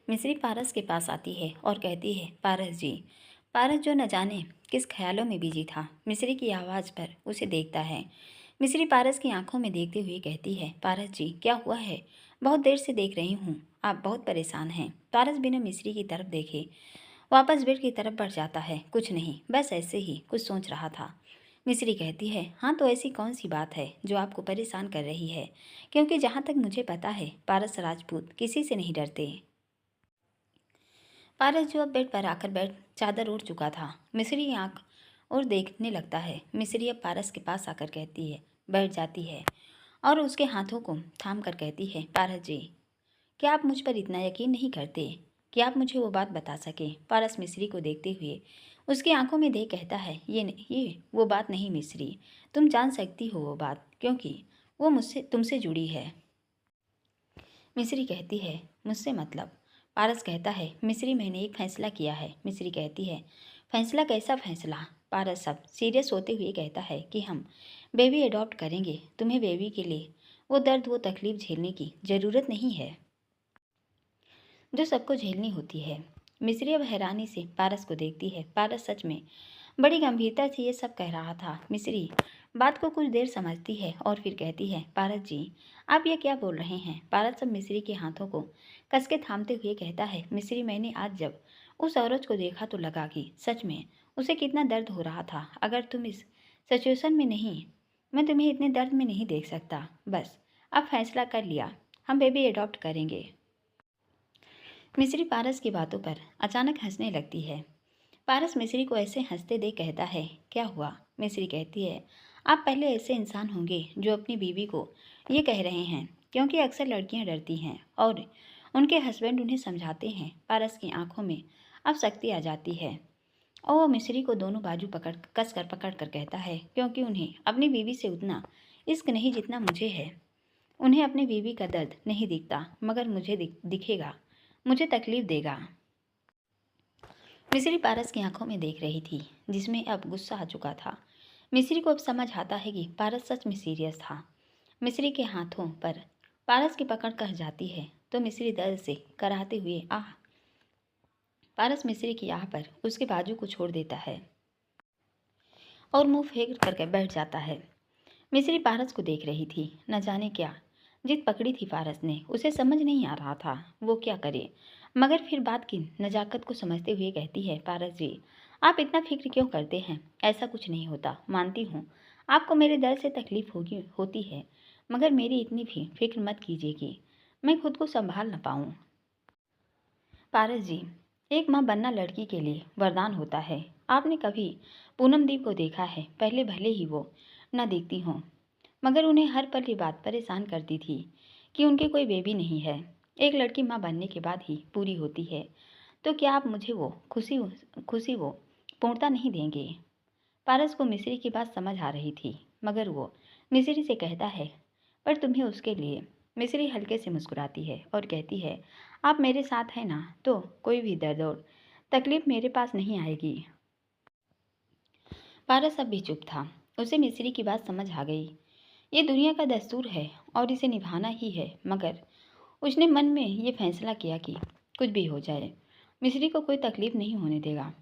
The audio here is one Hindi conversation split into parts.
मिस्री पारस के पास आती है और कहती है, पारस जी। पारस जो न जाने किस ख्यालों में बिजी था, मिस्री की आवाज़ पर उसे देखता है। मिस्री पारस की आंखों में देखते हुए कहती है, पारस जी क्या हुआ है? बहुत देर से देख रही हूँ, आप बहुत परेशान हैं। पारस बिना मिस्री की तरफ देखे वापस बेड की तरफ बढ़ जाता है। कुछ नहीं, बस ऐसे ही कुछ सोच रहा था। मिस्री कहती है, हाँ तो ऐसी कौन सी बात है जो आपको परेशान कर रही है? क्योंकि जहाँ तक मुझे पता है, पारस राजपूत किसी से नहीं डरते। पारस जो अब बेड पर आकर बैठ चादर ओढ़ चुका था, मिस्री की आंख और देखने लगता है। मिस्री अब पारस के पास आकर कहती है, बैठ जाती है और उसके हाथों को थाम कर कहती है, पारस जी क्या आप मुझ पर इतना यकीन नहीं करते कि आप मुझे वो बात बता सकें? पारस मिस्री को देखते हुए उसकी आंखों में देख कहता है, ये वो बात नहीं मिस्री, तुम जान सकती हो वो बात, क्योंकि वो मुझसे तुमसे जुड़ी है। मिस्री कहती है, मुझसे मतलब? पारस कहता है, मिस्री मैंने एक फैसला किया है। मिस्री कहती है, फैसला? कैसा फैसला? पारस सब सीरियस होते हुए कहता है कि हम बेबी अडॉप्ट करेंगे। तुम्हें बेबी के लिए वो दर्द वो तकलीफ झेलने की ज़रूरत नहीं है जो सबको झेलनी होती है। मिस्री अब हैरानी से पारस को देखती है। पारस सच में बड़ी गंभीरता से ये सब कह रहा था। मिस्री बात को कुछ देर समझती है और फिर कहती है, पारस जी आप ये क्या बोल रहे हैं? पारस अब मिस्री के हाथों को कस के थामते हुए कहता है, मिस्री मैंने आज जब उस औरत को देखा तो लगा कि सच में उसे कितना दर्द हो रहा था। अगर तुम इस सिचुएशन में नहीं, मैं तुम्हें इतने दर्द में नहीं देख सकता। बस अब फैसला कर लिया, हम बेबी अडॉप्ट करेंगे। मिस्री पारस की बातों पर अचानक हंसने लगती है। पारस मिस्री को ऐसे हंसते देख कहता है, क्या हुआ? मिस्री कहती है, आप पहले ऐसे इंसान होंगे जो अपनी बीवी को ये कह रहे हैं, क्योंकि अक्सर लड़कियां डरती हैं और उनके हस्बैंड उन्हें समझाते हैं। पारस की आंखों में अब शक्ति आ जाती है और वो मिस्री को दोनों बाजू पकड़ कर कहता है, क्योंकि उन्हें अपनी बीवी से उतना इश्क नहीं जितना मुझे है। उन्हें अपनी बीवी का दर्द नहीं दिखता, मगर मुझे दिखेगा, मुझे तकलीफ देगा। मिस्री पारस की आंखों में देख रही थी, जिसमें अब गुस्सा आ चुका था। मिस्री को अब समझ आता है कि पारस सच में सीरियस था। मिस्री के हाथों पर पारस की पकड़ कस जाती है तो मिस्री दर्द से कराहते हुए आह। पारस मिस्री की आह पर उसके बाजू को छोड़ देता है और मुंह फेर करके बैठ जाता है। मिस्री पारस को देख रही थी। न जाने क्या जिद पकड़ी थी पारस ने, उसे समझ नहीं आ रहा था वो क्या करे, मगर फिर बात की नज़ाकत को समझते हुए कहती है, पारस जी आप इतना फिक्र क्यों करते हैं? ऐसा कुछ नहीं होता। मानती हूँ आपको मेरे दर्द से तकलीफ होती है, मगर मेरी इतनी भी फिक्र मत कीजिए कि मैं खुद को संभाल न पाऊँ। पारस जी एक माँ बनना लड़की के लिए वरदान होता है। आपने कभी पूनम दी को देखा है? पहले भले ही वो न दिखती हों, मगर उन्हें हर पल ये बात परेशान करती थी कि उनके कोई बेबी नहीं है। एक लड़की माँ बनने के बाद ही पूरी होती है, तो क्या आप मुझे वो खुशी वो पूर्णता नहीं देंगे? पारस को मिस्री की बात समझ आ रही थी, मगर वो मिस्री से कहता है, पर तुम्हें उसके लिए। मिस्री हल्के से मुस्कुराती है और कहती है, आप मेरे साथ हैं ना, तो कोई भी दर्द और तकलीफ मेरे पास नहीं आएगी। पारस अब भी चुप था। उसे मिस्री की बात समझ आ गई। ये दुनिया का दस्तूर है और इसे निभाना ही है, मगर उसने मन में ये फैसला किया कि कुछ भी हो जाए मिस्री को कोई तकलीफ नहीं होने देगा।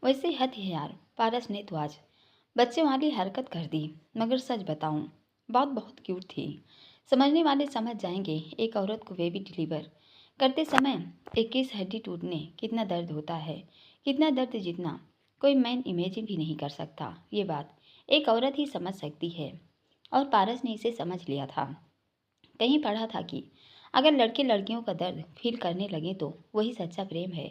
वैसे हद है यार, पारस ने तो आज बच्चे वाली हरकत कर दी, मगर सच बताऊं बात बहुत क्यूट थी। समझने वाले समझ जाएंगे। एक औरत को बेबी डिलीवर करते समय 21 हड्डी टूटने कितना दर्द होता है, कितना दर्द जितना कोई मैन इमेजिन भी नहीं कर सकता। ये बात एक औरत ही समझ सकती है और पारस ने इसे समझ लिया था। कहीं पढ़ा था कि अगर लड़के लड़कियों का दर्द फील करने लगे तो वही सच्चा प्रेम है।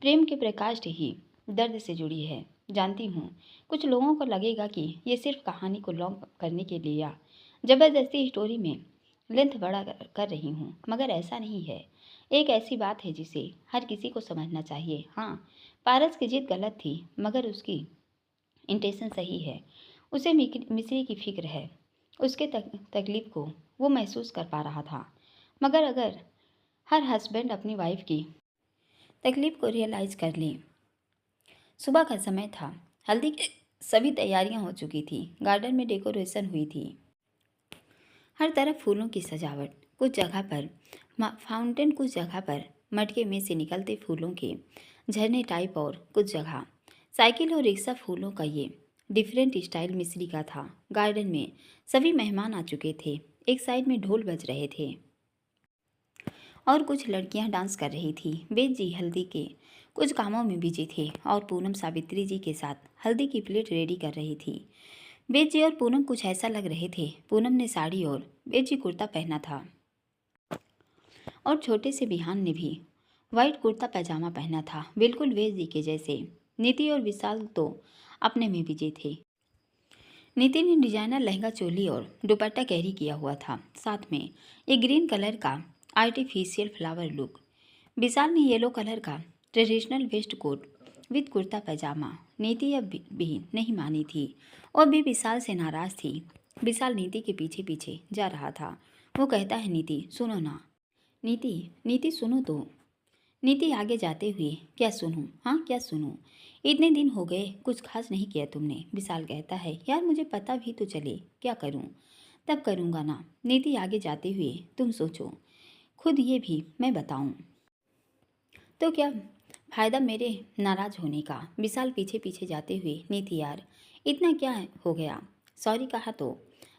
प्रेम की प्रकाष्ठ ही दर्द से जुड़ी है। जानती हूँ कुछ लोगों को लगेगा कि ये सिर्फ कहानी को लॉन्ग करने के लिए या ज़बरदस्ती स्टोरी में लेंथ बड़ा कर रही हूँ, मगर ऐसा नहीं है। एक ऐसी बात है जिसे हर किसी को समझना चाहिए। हाँ, पारस की जिद गलत थी, मगर उसकी इंटेंशन सही है। उसे मिस्री की फिक्र है, उसके तकलीफ को वो महसूस कर पा रहा था। मगर अगर हर हस्बैंड अपनी वाइफ की तकलीफ को रियलाइज कर ले। सुबह का समय था। हल्दी की सभी तैयारियां हो चुकी थी। गार्डन में डेकोरेशन हुई थी। हर तरफ फूलों की सजावट। कुछ जगह पर फाउंटेन कुछ जगह पर मटके में से निकलते फूलों के झरने टाइप, और कुछ जगह साइकिल और रिक्शा फूलों का ये डिफरेंट स्टाइल मिस्री का था। गार्डन में सभी मेहमान आ चुके थे। एक साइड में ढोल बज रहे थे और कुछ लड़कियां डांस कर रही थी। वेद जी हल्दी के कुछ कामों में बिजी थे और पूनम सावित्री जी के साथ हल्दी की प्लेट रेडी कर रही थी। वेद जी और पूनम कुछ ऐसा लग रहे थे। पूनम ने साड़ी और वेद जी कुर्ता पहना था और छोटे से बिहान ने भी वाइट कुर्ता पैजामा पहना था, बिल्कुल वेद जी के जैसे। नीति और विशाल तो अपने में बिजी थे। नीति ने डिजाइनर लहंगा चोली और दुपट्टा कैरी किया हुआ था, साथ में एक ग्रीन कलर का आर्टिफिशियल फ्लावर लुक। विशाल ने येलो कलर का traditional waistcoat with kurta pyjama. Neeti अब भी नहीं मानी थी और भी विशाल से नाराज थी। विशाल नीति के पीछे पीछे जा रहा था। वो कहता है, नीति सुनो ना। नीति सुनो तो। नीति आगे जाते हुए, क्या सुनूं? हाँ क्या सुनूं? इतने दिन हो गए, कुछ खास नहीं किया तुमने। विशाल कहता है, यार मुझे पता भी तो चले, क्या करूं? तब करूंगा ना। नीति आगे जाते हुए, तुम सोचो खुद, ये भी मैं बताऊं तो क्या फ़ायदा मेरे नाराज़ होने का? विशाल पीछे पीछे जाते हुए, नीति यार इतना क्या हो गया, सॉरी कहा तो।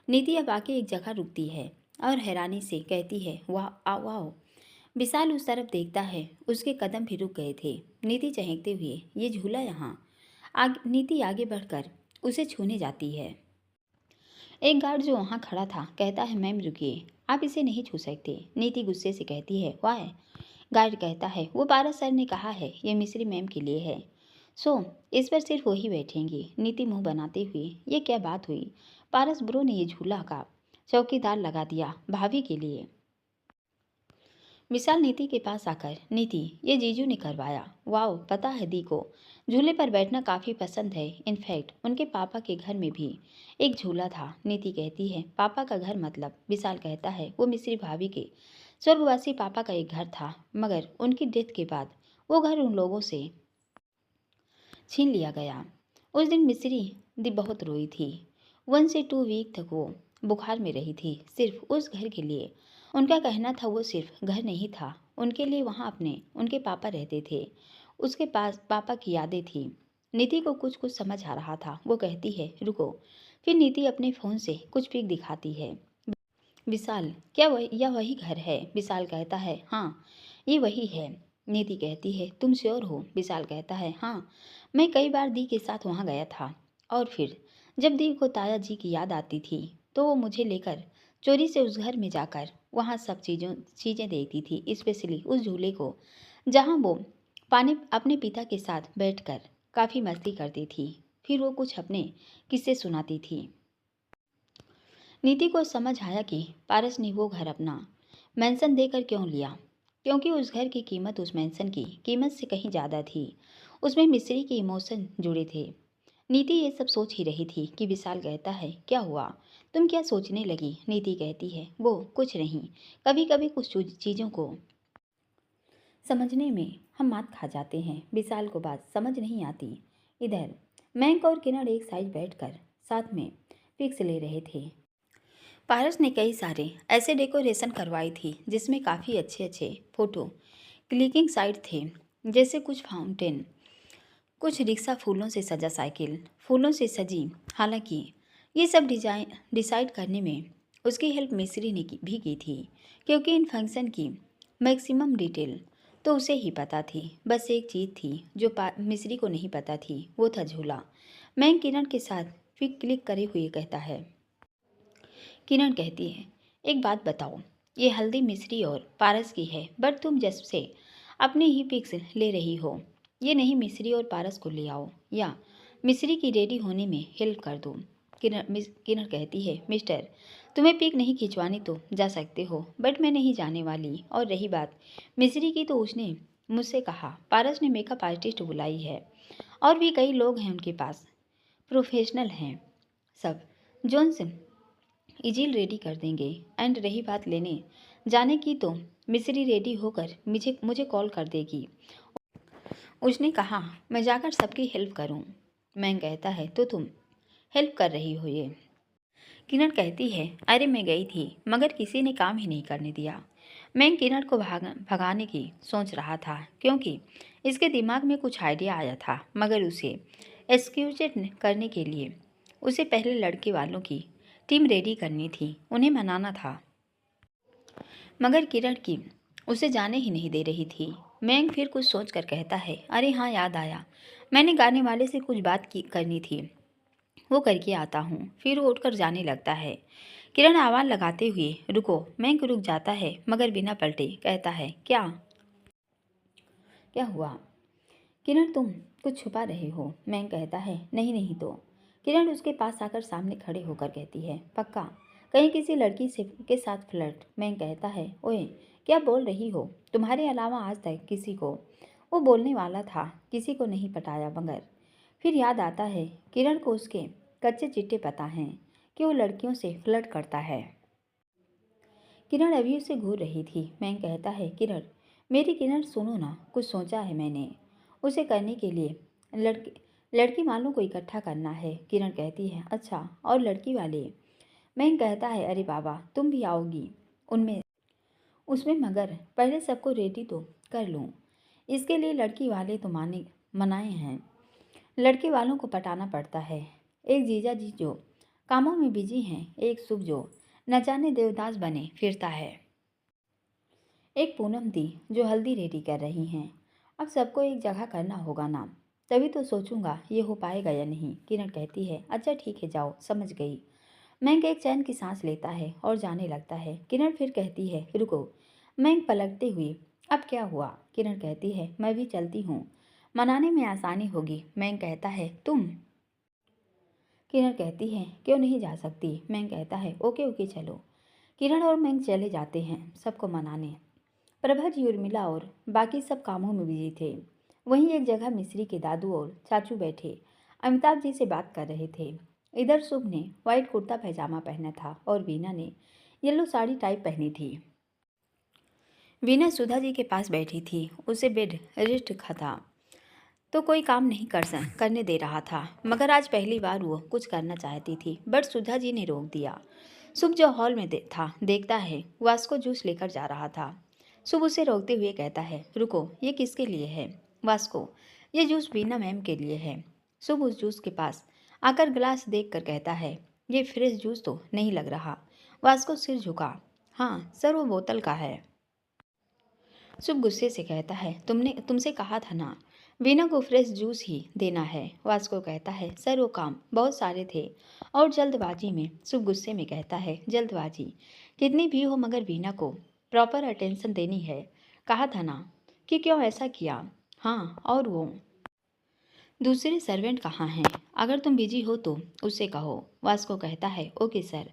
नीति अब आके एक जगह रुकती है और हैरानी से कहती है, वाह आ वाह। विशाल उस तरफ देखता है, उसके कदम भी रुक गए थे। नीति चहकते हुए, ये झूला यहाँ। नीति आगे बढ़कर उसे छूने जाती है। एक गार्ड जो वहाँ खड़ा था कहता है, मैम रुकिए, आप इसे नहीं छू सकते। नीति गुस्से से कहती है, वाह। गार्ड कहता है, वो पारस सर ने कहा है ये मिश्री मैम के लिए है, सो इस पर सिर्फ वही बैठेंगी। नीति मुंह बनाते हुए, ये क्या बात हुई? पारस ब्रो ने ये झूला का चौकीदार लगा दिया भाभी के लिए। विशाल नीति के पास आकर, नीति ये जीजू ने करवाया। वाओ, पता है दी को झूले पर बैठना काफ़ी पसंद है। इनफैक्ट उनके पापा के घर में भी एक झूला था। नीति कहती है, पापा का घर मतलब? विशाल कहता है, वो मिश्री भाभी के स्वर्गवासी पापा का एक घर था, मगर उनकी डेथ के बाद वो घर उन लोगों से छीन लिया गया। उस दिन मिश्री दी बहुत रोई थी। 1 से 2 वीक तक वो बुखार में रही थी, सिर्फ उस घर के लिए। उनका कहना था वो सिर्फ घर नहीं था, उनके लिए वहाँ अपने उनके पापा रहते थे। उसके पास पापा की यादें थी। नीति को कुछ कुछ समझ आ रहा था। वो कहती है, रुको। फिर नीति अपने फ़ोन से कुछ पिक दिखाती है। विशाल, क्या यह वही घर है? विशाल कहता है, हाँ ये वही है। नीति कहती है, तुम श्योर हो? विशाल कहता है, हाँ मैं कई बार दी के साथ वहाँ गया था। और फिर जब दी को ताया जी की याद आती थी तो वो मुझे लेकर चोरी से उस घर में जाकर वहाँ सब चीज़ें देखती थी, स्पेशली उस झूले को जहाँ वो पानी अपने पिता के साथ बैठकर काफ़ी मस्ती करती थी। फिर वो कुछ अपने किस्से सुनाती थी। नीति को समझ आया कि पारस ने वो घर अपना मेंशन देकर क्यों लिया, क्योंकि उस घर की कीमत उस मेंशन की कीमत से कहीं ज़्यादा थी। उसमें मिस्री के इमोशन जुड़े थे। नीति ये सब सोच ही रही थी कि विशाल कहता है, क्या हुआ, तुम क्या सोचने लगी? नीति कहती है, वो कुछ नहीं, कभी कभी कुछ चीज़ों को समझने में हम मात खा जाते हैं। विशाल को बात समझ नहीं आती। इधर मैंक और किरण एक साइड बैठकर साथ में पिक्स ले रहे थे। पारस ने कई सारे ऐसे डेकोरेशन करवाई थी जिसमें काफ़ी अच्छे अच्छे फ़ोटो क्लिकिंग साइट थे, जैसे कुछ फाउंटेन, कुछ रिक्शा फूलों से सजा साइकिल फूलों से सजी। हालांकि ये सब डिसाइड करने में उसकी हेल्प मिस्री ने भी की थी, क्योंकि इन फंक्शन की मैक्सिमम डिटेल तो उसे ही पता थी। बस एक चीज़ थी जो मिस्री को नहीं पता थी, वो था झूला। मैं किरण के साथ फिर क्लिक करे हुए कहता है। किरण कहती है, एक बात बताओ, ये हल्दी मिश्री और पारस की है, बट तुम जब से अपने ही पिक्स ले रही हो, ये नहीं मिश्री और पारस को ले आओ या मिश्री की रेडी होने में हेल्प कर दो। किरण कहती है, मिस्टर तुम्हें पिक नहीं खिंचवानी तो जा सकते हो, बट मैं नहीं जाने वाली। और रही बात मिश्री की, तो उसने मुझसे कहा पारस ने मेकअप आर्टिस्ट बुलाई है और भी कई लोग हैं उनके पास, प्रोफेशनल हैं सब, जोन्स इजील रेडी कर देंगे। एंड रही बात लेने जाने की, तो मिस्री रेडी होकर मुझे कॉल कर देगी। उसने कहा मैं जाकर सबकी हेल्प करूं। मैं कहता है, तो तुम हेल्प कर रही हो ये? किरण कहती है, अरे मैं गई थी मगर किसी ने काम ही नहीं करने दिया। मैं किरण को भगाने की सोच रहा था क्योंकि इसके दिमाग में कुछ आइडिया आया था, मगर उसे एक्सक्यूजेट करने के लिए उसे पहले लड़के वालों की टीम रेडी करनी थी, उन्हें मनाना था। मगर किरण की उसे जाने ही नहीं दे रही थी। मैंग फिर कुछ सोच कर कहता है, अरे हाँ याद आया, मैंने गाने वाले से कुछ बात करनी थी, वो करके आता हूँ। फिर वो उठकर जाने लगता है। किरण आवाज़ लगाते हुए रुको। मैंग रुक जाता है मगर बिना पलटे कहता है, क्या क्या हुआ? किरण तुम कुछ छुपा रहे हो? मैंग कहता है, नहीं नहीं तो। किरण उसके पास आकर सामने खड़े होकर कहती है, पक्का कहीं किसी लड़की से के साथ फ्लर्ट? मैंग कहता है, ओए क्या बोल रही हो? तुम्हारे अलावा आज तक किसी को, वो बोलने वाला था, किसी को नहीं पटाया। मगर फिर याद आता है किरण को उसके कच्चे चिट्टे पता हैं कि वो लड़कियों से फ्लर्ट करता है। किरण अभी उसे घूर रही थी। मैंग कहता है, किरण मेरी किरण सुनो ना, कुछ सोचा है मैंने। उसे करने के लिए लड़की वालों को इकट्ठा करना है। किरण कहती है, अच्छा और लड़की वाले? मैंग कहता है, अरे बाबा तुम भी आओगी उनमें उसमें, मगर पहले सबको रेडी तो कर लूँ। इसके लिए लड़की वाले तो मनाए हैं, लड़के वालों को पटाना पड़ता है। एक जीजा जी जो कामों में बिजी हैं, एक सुख जो न जाने देवदास बने फिरता है, एक पूनम दी जो हल्दी रेडी कर रही हैं। अब सबको एक जगह करना होगा ना, तभी तो सोचूंगा ये हो पाएगा या नहीं। किरण कहती है, अच्छा ठीक है जाओ, समझ गई। मैंग एक चैन की सांस लेता है और जाने लगता है। किरण फिर कहती है, रुको। मैंग पलटते हुए, अब क्या हुआ? किरण कहती है, मैं भी चलती हूँ, मनाने में आसानी होगी। मैंग कहता है, तुम? किरण कहती है, क्यों नहीं जा सकती? मैंग कहता है, ओके ओके चलो। किरण और मैंग चले जाते हैं सबको मनाने। प्रभा जी, उर्मिला और बाकी सब कामों में बिजी थे। वहीं एक जगह मिश्री के दादू और चाचू बैठे अमिताभ जी से बात कर रहे थे। इधर शुभ ने वाइट कुर्ता पैजामा पहना था और वीना ने येलो साड़ी टाइप पहनी थी। वीना सुधा जी के पास बैठी थी, उसे बेड रेस्ट था तो कोई काम नहीं करने दे रहा था, मगर आज पहली बार वो कुछ करना चाहती थी, बट सुधा जी ने रोक दिया। शुभ जो हॉल में था देखता है वास्को जूस लेकर जा रहा था। शुभ उसे रोकते हुए कहता है, रुको, ये किसके लिए है? वास्को, ये जूस वीना मैम के लिए है। शुभ उस जूस के पास आकर गिलास देख कर कहता है, ये फ्रेश जूस तो नहीं लग रहा। वास्को सिर झुका, हाँ सर वो बोतल का है। शुभ गुस्से से कहता है, तुमसे कहा था ना वीना को फ्रेश जूस ही देना है। वास्को कहता है, सर वो काम बहुत सारे थे और जल्दबाजी में। शुभ गुस्से में कहता है, जल्दबाजी कितनी भी हो मगर वीना को प्रॉपर अटेंशन देनी है। कहा था ना कि क्यों ऐसा किया। हाँ और वो दूसरे सर्वेंट कहाँ हैं? अगर तुम बिजी हो तो उससे कहो। वास्को कहता है, ओके सर।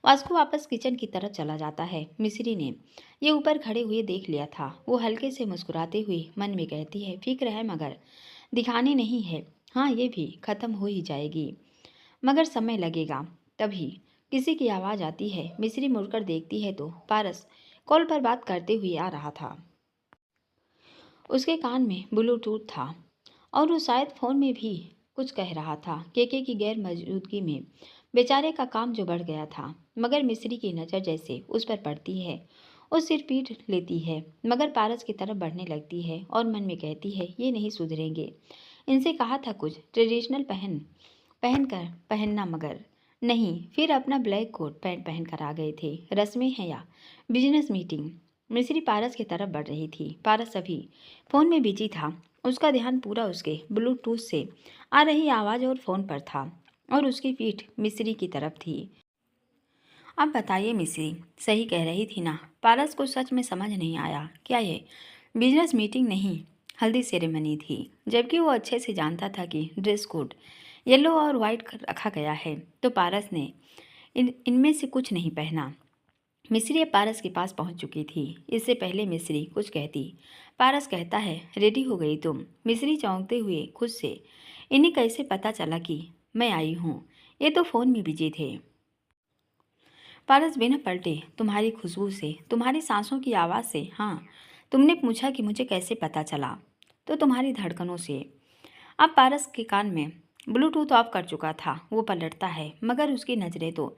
वास्को वापस किचन की तरफ चला जाता है। मिस्री ने ये ऊपर खड़े हुए देख लिया था। वो हल्के से मुस्कुराते हुए मन में कहती है, फिक्र है मगर दिखानी नहीं है। हाँ ये भी खत्म हो ही जाएगी, मगर समय लगेगा। तभी किसी की आवाज़ आती है। मिस्री मुड़कर देखती है तो पारस कॉल पर बात करते हुए आ रहा था। उसके कान में ब्लूटूथ था और वो शायद फ़ोन में भी कुछ कह रहा था। केके की गैर मौजूदगी में बेचारे का काम जो बढ़ गया था, मगर मिस्री की नज़र जैसे उस पर पड़ती है वो सिर पीट लेती है, मगर पारस की तरफ बढ़ने लगती है और मन में कहती है, ये नहीं सुधरेंगे। इनसे कहा था कुछ ट्रेडिशनल पहनना, मगर नहीं। फिर अपना ब्लैक कोट पैंट पहन कर आ गए थे। रस्में हैं या बिजनेस मीटिंग? मिस्री पारस की तरफ बढ़ रही थी। पारस अभी फ़ोन में बिजी था। उसका ध्यान पूरा उसके ब्लूटूथ से आ रही आवाज़ और फ़ोन पर था और उसकी पीठ मिस्री की तरफ थी। अब बताइए मिस्री सही कह रही थी ना? पारस को सच में समझ नहीं आया, क्या ये बिजनेस मीटिंग नहीं हल्दी सेरेमनी थी? जबकि वो अच्छे से जानता था कि ड्रेस कोड येलो और वाइट रखा गया है, तो पारस ने इनमें से कुछ नहीं पहना। मिस्री अब पारस के पास पहुंच चुकी थी। इससे पहले मिस्री कुछ कहती, पारस कहता है, रेडी हो गई तुम? मिस्री चौंकते हुए खुद से, इन्हें कैसे पता चला कि मैं आई हूँ? ये तो फ़ोन में बिजी थे। पारस बिना पलटे, तुम्हारी खुशबू से, तुम्हारी सांसों की आवाज़ से। हाँ, तुमने पूछा कि मुझे कैसे पता चला, तो तुम्हारी धड़कनों से। अब पारस के कान में ब्लूटूथ ऑफ कर चुका था। वो पलटता है मगर उसकी नज़रें तो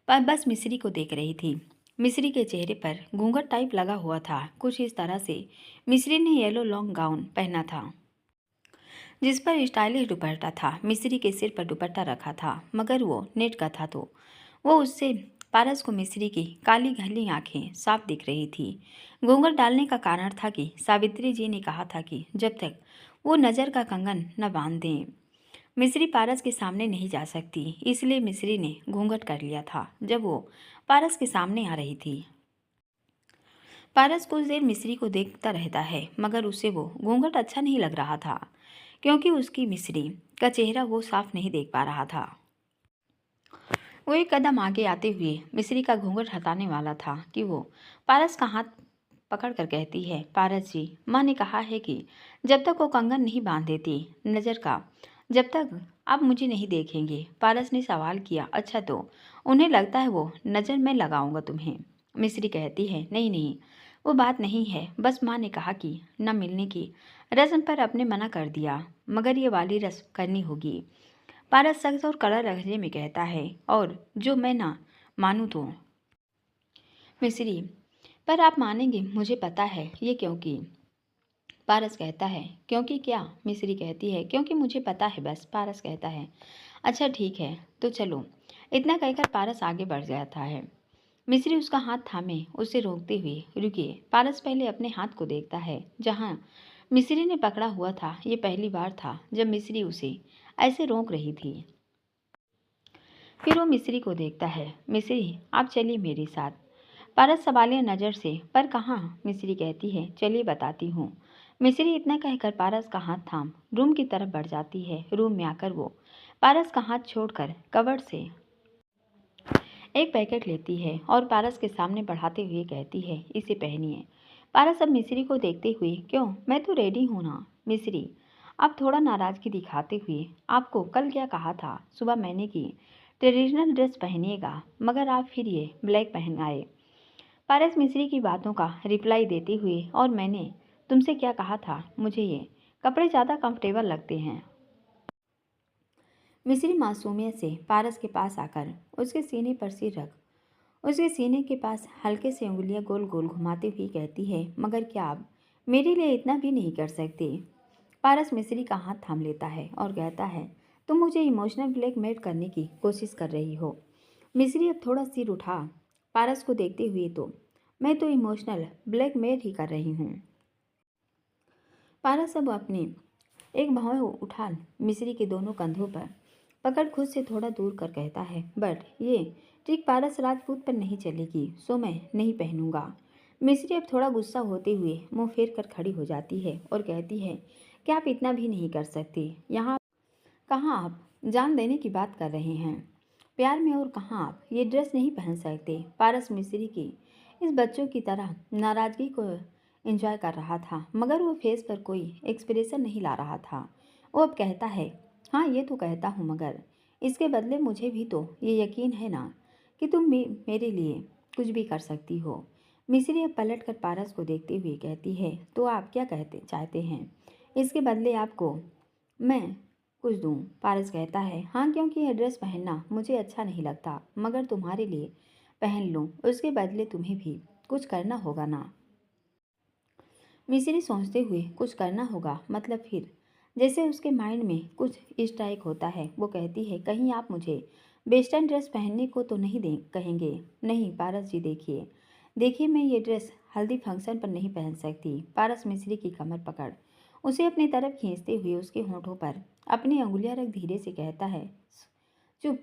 बस मिस्री को देख रही थी। मिस्री के चेहरे पर घूंघट टाइप लगा हुआ था। कुछ इस तरह से मिस्री ने येलो लॉन्ग गाउन पहना था जिस पर स्टाइलिश दुपट्टा था। मिस्री के सिर पर दुपट्टा रखा था मगर वो नेट का था, तो वो उससे पारस को मिस्री की काली घली आंखें साफ दिख रही थी। घूंघट डालने का कारण था कि सावित्री जी ने कहा था कि जब तक वो नज़र का कंगन न बांध दें मिस्री पारस के सामने नहीं जा सकती, इसलिए मिस्री ने घूंघट कर लिया था जब वो पारस के सामने आ रही थी। पारस कुछ देर मिस्री को देखता रहता है मगर उसे वो घूंघट अच्छा नहीं लग रहा था क्योंकि उसकी मिस्री का चेहरा वो साफ नहीं देख पा रहा था। वो एक कदम आगे आते हुए मिस्री का घूंघट हटाने वाला था कि वो पारस का हाथ पकड़ कर कहती है, पारस जी, माँ ने कहा है कि जब तक वो कंगन नहीं बांध देती नज़र का, जब तक आप मुझे नहीं देखेंगे। पारस ने सवाल किया, अच्छा तो उन्हें लगता है वो नज़र मैं लगाऊंगा तुम्हें? मिस्री कहती है, नहीं नहीं, वो बात नहीं है, बस माँ ने कहा कि न मिलने की रस्म पर अपने मना कर दिया, मगर ये वाली रस्म करनी होगी। पारस सख्त और कड़ा लहजे में कहता है, और जो मैं ना मानूँ तो? मिस्री, पर आप मानेंगे मुझे पता है ये क्योंकि। पारस कहता है, क्योंकि क्या? मिस्री कहती है, क्योंकि मुझे पता है बस। पारस कहता है, अच्छा ठीक है तो चलो। इतना कहकर पारस आगे बढ़ जाता है। मिस्री उसका हाथ थामे उसे रोकते हुए, रुकिए। पारस पहले अपने हाथ को देखता है जहाँ मिस्री ने पकड़ा हुआ था। ये पहली बार था जब मिस्री उसे ऐसे रोक रही थी। फिर वो मिस्री को देखता है, मिस्री आप चलिए मेरे साथ। पारस सवालिया नज़र से, पर कहाँ? मिस्री कहती है, चलिए बताती हूँ। मिस्री इतना कहकर पारस का हाथ थाम रूम की तरफ बढ़ जाती है। रूम में आकर वो पारस का हाथ छोड़कर कबर्ड से एक पैकेट लेती है और पारस के सामने बढ़ाते हुए कहती है, इसे पहनिए। पारस अब मिस्री को देखते हुए, क्यों, मैं तो रेडी हूँ ना। मिस्री अब थोड़ा नाराज़गी दिखाते हुए, आपको कल क्या कहा था? सुबह मैंने कि ट्रेडिशनल ड्रेस पहनिएगा, मगर आप फिर ये ब्लैक पहन आए। पारस मिस्री की बातों का रिप्लाई देते हुए, और मैंने तुमसे क्या कहा था? मुझे ये कपड़े ज़्यादा कंफर्टेबल लगते हैं। मिस्री मासूमियत से पारस के पास आकर उसके सीने पर सिर रख उसके सीने के पास हल्के से उंगलियां गोल गोल घुमाते हुए कहती है, मगर क्या आप मेरे लिए इतना भी नहीं कर सकते? पारस मिस्री का हाथ थाम लेता है और कहता है, तुम मुझे इमोशनल ब्लैकमेल करने की कोशिश कर रही हो। मिस्री अब थोड़ा सिर उठा पारस को देखते हुए, तो मैं तो इमोशनल ब्लैकमेल ही कर रही हूँ। पारस अब अपने एक भौं उठा मिस्री के दोनों कंधों पर पकड़ खुद से थोड़ा दूर कर कहता है, बट ये ट्रिक पारस राजपूत पर नहीं चलेगी, सो मैं नहीं पहनूंगा। मिस्री अब थोड़ा गुस्सा होते हुए मुंह फेर कर खड़ी हो जाती है और कहती है, क्या आप इतना भी नहीं कर सकते? यहाँ कहाँ आप जान देने की बात कर रहे हैं प्यार में, और कहाँ आप ये ड्रेस नहीं पहन सकते? पारस मिस्री की इस बच्चों की तरह नाराज़गी को एंजॉय कर रहा था मगर वो फेस पर कोई एक्सप्रेशन नहीं ला रहा था। वो अब कहता है, हाँ ये तो कहता हूँ, मगर इसके बदले मुझे भी तो ये यकीन है ना कि तुम मेरे लिए कुछ भी कर सकती हो। मिस्री अब पलट कर पारस को देखते हुए कहती है, तो आप क्या कहते चाहते हैं इसके बदले आपको मैं कुछ दूँ? पारस कहता है, हाँ, क्योंकि यह ड्रेस पहनना मुझे अच्छा नहीं लगता, मगर तुम्हारे लिए पहन लूँ, उसके बदले तुम्हें भी कुछ करना होगा ना। मिस्री सोचते हुए, कुछ करना होगा मतलब? फिर जैसे उसके माइंड में कुछ स्ट्राइक होता है। वो कहती है, कहीं आप मुझे वेस्टर्न ड्रेस पहनने को तो नहीं दे कहेंगे? नहीं पारस जी, देखिए देखिए, मैं ये ड्रेस हल्दी फंक्शन पर नहीं पहन सकती। पारस मिस्री की कमर पकड़ उसे अपनी तरफ खींचते हुए उसके होठों पर अपनी अंगुलियां रख धीरे से कहता है, चुप,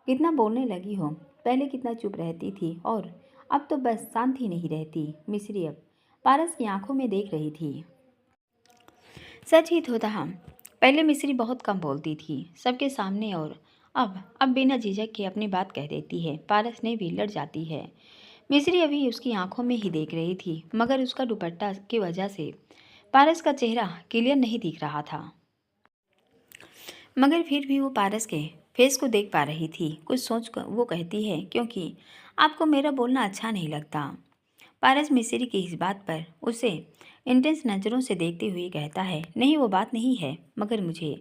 कितना बोलने लगी हो? पहले कितना चुप रहती थी और अब तो बस शांत ही नहीं रहती। मिस्री अब पारस की आंखों में देख रही थी। सच ही तो था, पहले मिस्री बहुत कम बोलती थी सबके सामने, और अब बिना झिझक के अपनी बात कह देती है। पारस ने भी लड़ जाती है। मिस्री अभी उसकी आंखों में ही देख रही थी मगर उसका दुपट्टा की वजह से पारस का चेहरा क्लियर नहीं दिख रहा था, मगर फिर भी वो पारस के फेस को देख पा रही थी। कुछ सोच कर वो कहती है, क्योंकि आपको मेरा बोलना अच्छा नहीं लगता। पारस मिस्री की इस बात पर उसे इंटेंस नज़रों से देखते हुए कहता है, नहीं वो बात नहीं है, मगर मुझे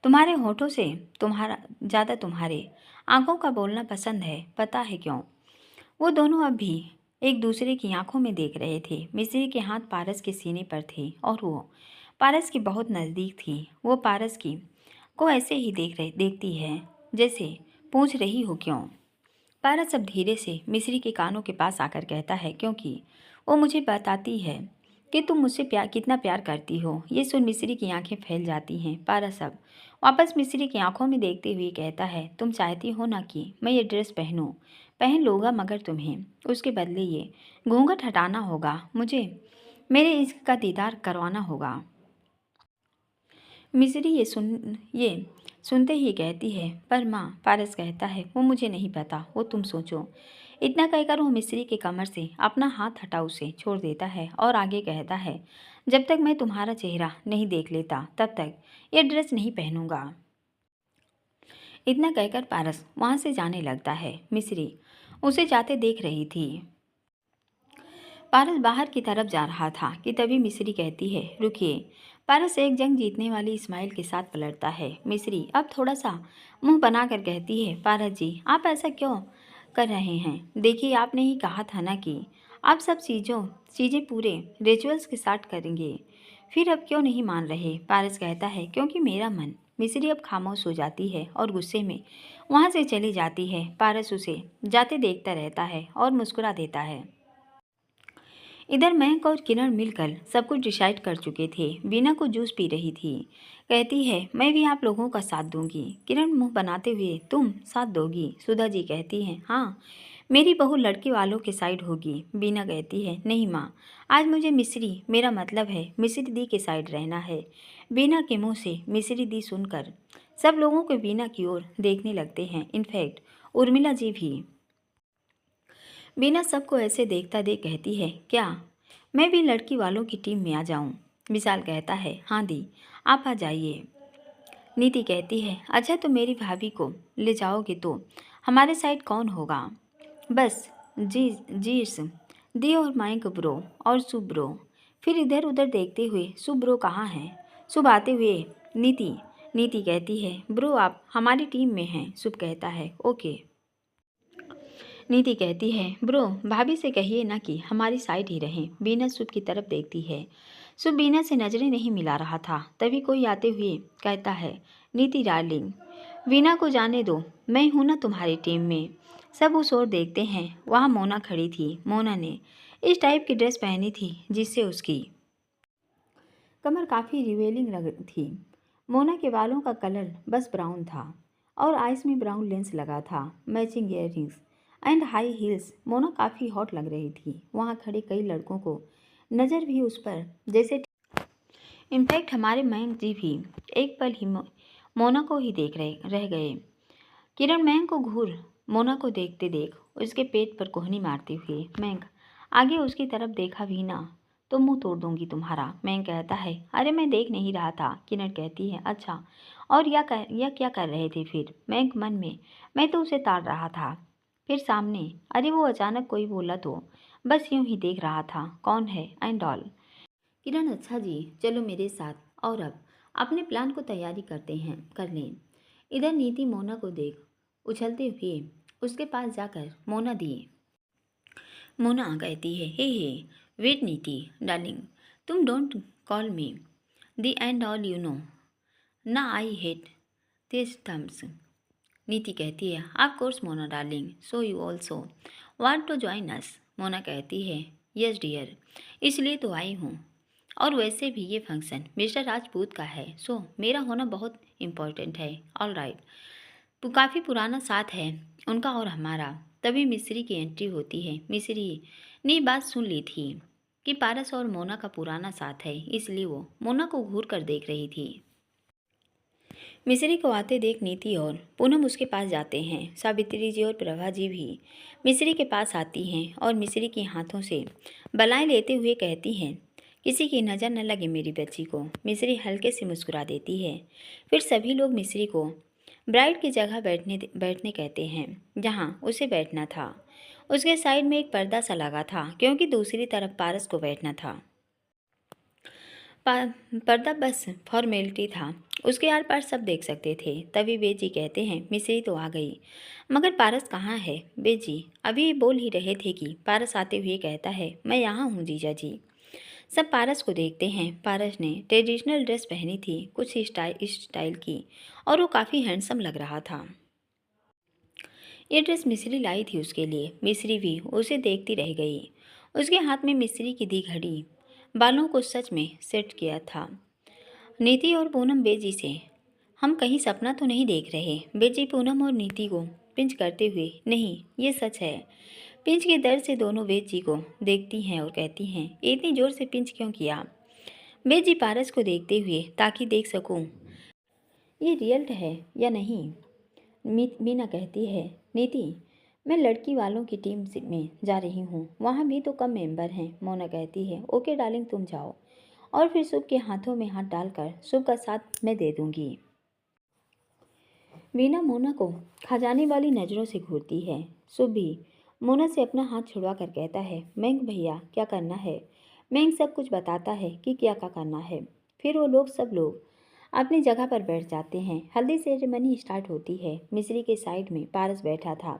तुम्हारे होठों से ज़्यादा तुम्हारे आंखों का बोलना पसंद है। पता है क्यों? वो दोनों अब भी एक दूसरे की आंखों में देख रहे थे। मिस्री के हाथ पारस के सीने पर थे और वो पारस के बहुत नज़दीक थी। वो पारस की को ऐसे ही देखती है जैसे पूछ रही हो क्यों। पारस अब धीरे से मिस्री के कानों के पास आकर कहता है क्योंकि वो मुझे बताती है कि तुम मुझसे कितना प्यार करती हो। ये सुन मिस्री की आंखें फैल जाती हैं। पारस अब वापस मिस्री की आंखों में देखते हुए कहता है तुम चाहती हो ना कि मैं ये ड्रेस पहनूं, पहन लूँगा, मगर तुम्हें उसके बदले ये घूंघट हटाना होगा, मुझे मेरे इश्क का दीदार करवाना होगा। मिस्री ये सुनते ही कहती है पर माँ। पारस कहता है वो मुझे नहीं पता, वो तुम सोचो। इतना कहकर वो मिस्री के कमर से अपना हाथ हटा उसे छोड़ देता है और आगे कहता है जब तक मैं तुम्हारा चेहरा नहीं देख लेता तब तक ये ड्रेस नहीं पहनूंगा। इतना कहकर पारस वहाँ से जाने लगता है। मिस्री उसे जाते देख रही थी। पारस बाहर की तरफ जा रहा था कि तभी मिस्री कहती है रुकिए। पारस एक जंग जीतने वाली स्माइल के साथ पलटता है। मिस्री अब थोड़ा सा मुंह बनाकर कहती है पारस जी आप ऐसा क्यों कर रहे हैं? देखिए आपने ही कहा था ना कि आप सब चीज़ें पूरे रिचुअल्स के साथ करेंगे, फिर अब क्यों नहीं मान रहे? पारस कहता है क्योंकि मेरा मन। मिस्री अब खामोश हो जाती है और गुस्से में वहाँ से चली जाती है। पारस उसे जाते देखता रहता है और मुस्कुरा देता है। इधर महक और किरण मिलकर सब कुछ डिसाइड कर चुके थे। बीना को जूस पी रही थी। कहती है मैं भी आप लोगों का साथ दूंगी। किरण मुंह बनाते हुए तुम साथ दोगी? सुधा जी कहती हैं हाँ, मेरी बहू लड़के वालों के साइड होगी। बीना कहती है नहीं माँ, आज मुझे मिस्री, मेरा मतलब है मिस्री दी के साइड रहना है। बीना के मुँह से मिस्री दी सुनकर सब लोगों को बीना की ओर देखने लगते हैं। इनफैक्ट उर्मिला जी भी। बीना सबको ऐसे देखता देख कहती है क्या मैं भी लड़की वालों की टीम में आ जाऊं? विशाल कहता है हाँ दी, आप आ जाइए। नीति कहती है अच्छा तो मेरी भाभी को ले जाओगे तो हमारे साइड कौन होगा? बस जी जीस दी और माइक ब्रो और सुब्रो। फिर इधर उधर देखते हुए सुब्रो कहाँ है? सुब आते हुए नीति कहती है ब्रो आप हमारी टीम में हैं। सुब कहता है ओके। नीति कहती है ब्रो भाभी से कहिए ना कि हमारी साइड ही रहें। बीना सुब की तरफ देखती है। सुब बीना से नजरें नहीं मिला रहा था तभी कोई आते हुए कहता है नीति डार्लिंग, बीना को जाने दो, मैं हूं ना तुम्हारी टीम में। सब उस ओर देखते हैं। वहाँ मोना खड़ी थी। मोना ने इस टाइप की ड्रेस पहनी थी जिससे उसकी कमर काफ़ी रिवेलिंग लग थी। मोना के बालों का कलर बस ब्राउन था और आइज में ब्राउन लेंस लगा था। Matching earrings and high heels. Mona काफ़ी हॉट लग रही थी। वहाँ खड़े कई लड़कों को नज़र भी उस पर जैसे। इनफैक्ट हमारे मयंक जी भी एक पल ही मोना को ही देख रह गए। किरण मयंक को घूर मोना को देखते देख उसके पेट पर कोहनी मारते हुए मयंक आगे उसकी तरफ देखा भी ना तो मुंह तोड़ दूंगी तुम्हारा। मयंक कहता है अरे मैं देख नहीं रहा था। किरण कहती है अच्छा और यह क्या कर रहे थे फिर? मयंक मन में मैं तो उसे ताड़ रहा था। फिर सामने अरे वो अचानक कोई बोला तो बस यूं ही देख रहा था कौन है एंड ऑल। किरण अच्छा जी चलो मेरे साथ और अब अपने प्लान को तैयारी कर लें। इधर नीति मोना को देख उछलते हुए उसके पास जाकर मोना दिए। मोना कहती है हे वेट नीति डार्लिंग, तुम don't call me the end all you know ना, I hate this thumbs. Niti कहती है of course Mona darling, so you also want to join us? Mona कहती है यस डियर, इसलिए तो आई हूँ। और वैसे भी ये फंक्शन मिस्टर राजपूत का है सो मेरा होना बहुत इम्पोर्टेंट है। All right. काफ़ी पुराना साथ है उनका और हमारा। तभी मिस्री की एंट्री होती है। मिस्री ने बात सुन ली थी कि पारस और मोना का पुराना साथ है, इसलिए वो मोना को घूर कर देख रही थी। मिस्री को आते देख नीति और पूनम उसके पास जाते हैं। सावित्री जी और प्रभा जी भी मिस्री के पास आती हैं और मिस्री के हाथों से बलाएं लेते हुए कहती हैं किसी की नज़र न लगे मेरी बच्ची को। मिस्री हल्के से मुस्कुरा देती है। फिर सभी लोग मिस्री को ब्राइड की जगह बैठने कहते हैं जहाँ उसे बैठना था। उसके साइड में एक पर्दा सा लगा था क्योंकि दूसरी तरफ पारस को बैठना था। पर्दा बस फॉर्मेलिटी था। उसके आर पार सब देख सकते थे। तभी बेद जी कहते हैं मिश्री तो आ गई, मगर पारस कहाँ है? बेद जी अभी बोल ही रहे थे कि पारस आते हुए कहता है मैं यहाँ हूँ जीजा जी। सब पारस को देखते हैं। पारस ने ट्रेडिशनल ड्रेस पहनी थी, कुछ स्टाइल की, और वो काफ़ी हैंडसम लग रहा था। ये ड्रेस मिश्री लाई थी उसके लिए। मिश्री भी उसे देखती रह गई। उसके हाथ में मिश्री की दी घड़ी बालों को सच में सेट किया था। नीति और पूनम बेजी से हम कहीं सपना तो नहीं देख रहे? बेजी पूनम और नीति को पिंच करते हुए नहीं, ये सच है। पिंच के दर्द से दोनों बेजी को देखती हैं और कहती हैं इतनी जोर से पिंच क्यों किया? बेजी पारस को देखते हुए ताकि देख सकूं ये रियल है या नहीं। मीना कहती है नीति मैं लड़की वालों की टीम में जा रही हूँ, वहाँ भी तो कम मेंबर हैं। मोना कहती है ओके डार्लिंग तुम जाओ। और फिर शुभ के हाथों में हाथ डालकर शुभ का साथ मैं दे दूंगी। मीना मोना को खजाने वाली नज़रों से घूरती है। शुभ भी मोना से अपना हाथ छुड़वा कर कहता है मैंग भैया क्या करना है? मैंग सब कुछ बताता है कि क्या करना है। फिर वो सब लोग अपनी जगह पर बैठ जाते हैं। हल्दी सेरेमनी स्टार्ट होती है। मिश्री के साइड में पारस बैठा था।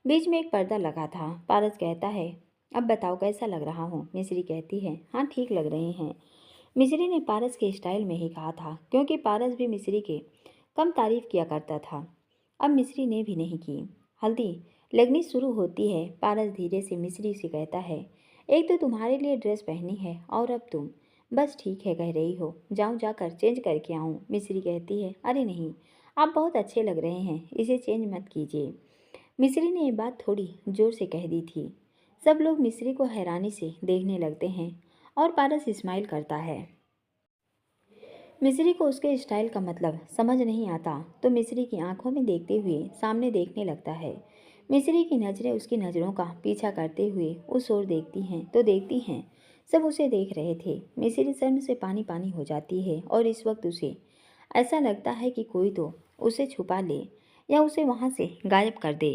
बीच में एक पर्दा लगा था। पारस कहता है अब बताओ कैसा लग रहा हूँ? मिश्री कहती है हाँ ठीक लग रहे हैं। मिश्री ने पारस के स्टाइल में ही कहा था, क्योंकि पारस भी मिश्री के कम तारीफ किया करता था। अब मिश्री ने भी नहीं की। हल्दी लगनी शुरू होती है। पारस धीरे से मिश्री से कहता है एक तो तुम्हारे लिए ड्रेस पहनी है और अब तुम बस ठीक है कह रही हो, जाऊँ जाकर चेंज करके आऊँ? मिश्री कहती है अरे नहीं, आप बहुत अच्छे लग रहे हैं, इसे चेंज मत कीजिए। मिश्री ने ये बात थोड़ी जोर से कह दी थी। सब लोग मिश्री को हैरानी से देखने लगते हैं और पारस स्माइल करता है। मिश्री को उसके स्टाइल का मतलब समझ नहीं आता तो मिश्री की आंखों में देखते हुए सामने देखने लगता है। मिश्री की नज़रें उसकी नज़रों का पीछा करते हुए उस ओर देखती हैं तो देखती हैं सब उसे देख रहे थे। मिश्री शर्म से पानी पानी हो जाती है और इस वक्त उसे ऐसा लगता है कि कोई तो उसे छुपा ले या उसे वहाँ से गायब कर दे।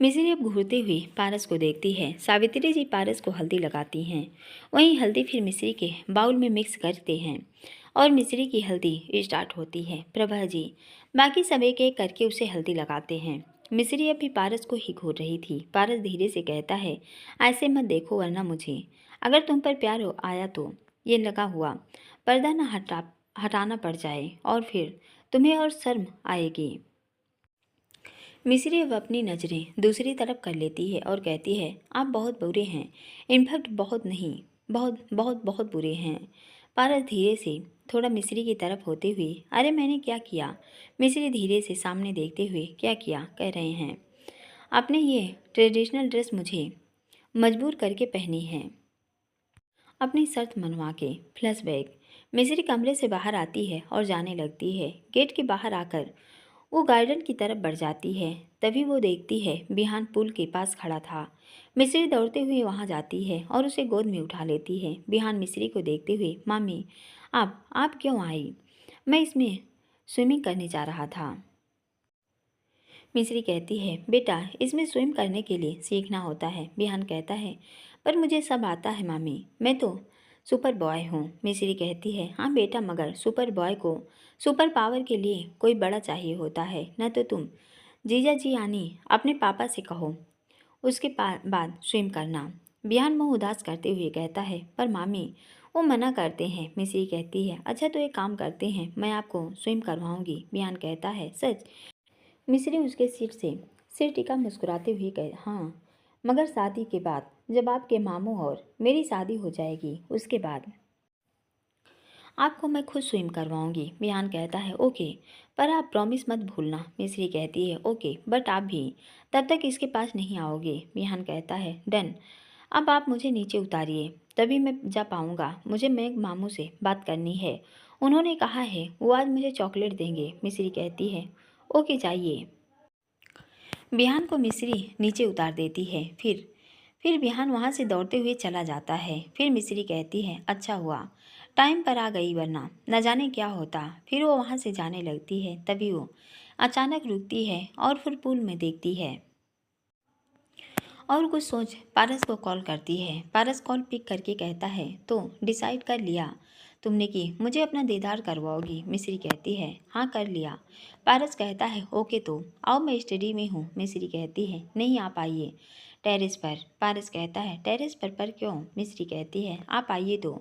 मिश्री अब घूरते हुए पारस को देखती है। सावित्री जी पारस को हल्दी लगाती हैं। वहीं हल्दी फिर मिश्री के बाउल में मिक्स करते हैं और मिश्री की हल्दी स्टार्ट होती है। प्रभा जी बाकी सब एक एक करके उसे हल्दी लगाते हैं। मिश्री अब भी पारस को ही घूर रही थी। पारस धीरे से कहता है ऐसे मत देखो वरना मुझे अगर तुम पर प्यार हो आया तो ये लगा हुआ पर्दा न हटाना पड़ जाए और फिर तुम्हें और शर्म आएगी। मिश्री अब अपनी नज़रें दूसरी तरफ कर लेती है और कहती है आप बहुत बुरे हैं, इनफैक्ट बहुत नहीं, बहुत बहुत बहुत बुरे हैं। पारस धीरे से थोड़ा मिश्री की तरफ होते हुए अरे मैंने क्या किया? मिश्री धीरे से सामने देखते हुए क्या किया कह रहे हैं? आपने ये ट्रेडिशनल ड्रेस मुझे मजबूर करके पहनी है, अपनी शर्त मनवा के। फ्लैशबैक मिश्री कमरे से बाहर आती है और जाने लगती है। गेट के बाहर आकर वो गार्डन की तरफ बढ़ जाती है। तभी वो देखती है बिहान पुल के पास खड़ा था। मिश्री दौड़ते हुए वहाँ जाती है और उसे गोद में उठा लेती है। बिहान मिश्री को देखते हुए मामी आप क्यों आई? मैं इसमें स्विमिंग करने जा रहा था। मिश्री कहती है बेटा इसमें स्विम करने के लिए सीखना होता है। बिहान कहता है पर मुझे सब आता है मामी, मैं तो सुपर बॉय हूँ। मिश्री कहती है हाँ बेटा, मगर सुपर बॉय को सुपर पावर के लिए कोई बड़ा चाहिए होता है, न तो तुम जीजा जी आनी अपने पापा से कहो उसके बाद स्विम करना। बिहान मुँह उदास करते हुए कहता है पर मामी वो मना करते हैं। मिश्री कहती है अच्छा तो एक काम करते हैं, मैं आपको स्विम करवाऊंगी। बिहान कहता है सच? मिश्री उसके सिर टिका मुस्कुराते हुए कहे हाँ, मगर शादी के बाद, जब आपके मामू और मेरी शादी हो जाएगी उसके बाद आपको मैं खुद स्विम करवाऊंगी। बिहान कहता है ओके, पर आप प्रॉमिस मत भूलना। मिश्री कहती है ओके, बट आप भी तब तक इसके पास नहीं आओगे। बिहान कहता है डन। अब आप मुझे नीचे उतारिए तभी मैं जा पाऊँगा। मुझे मेघ मामू से बात करनी है, उन्होंने कहा है वो आज मुझे चॉकलेट देंगे। मिश्री कहती है ओके जाइए। बिहान को मिश्री नीचे उतार देती है। फिर बिहान वहाँ से दौड़ते हुए चला जाता है। फिर मिश्री कहती है अच्छा हुआ टाइम पर आ गई, वरना न जाने क्या होता। फिर वो वहाँ से जाने लगती है। तभी वो अचानक रुकती है और फिर पुल में देखती है और कुछ सोच पारस को कॉल करती है। पारस कॉल पिक करके कहता है तो डिसाइड कर लिया तुमने की, मुझे अपना दीदार करवाओगी? मिस्री कहती है हाँ कर लिया। पारस कहता है ओके तो आओ, मैं स्टडी में हूँ। मिस्री कहती है नहीं आप आइए टेरेस पर। पारस कहता है टेरेस पर क्यों? मिस्री कहती है आप आइए तो।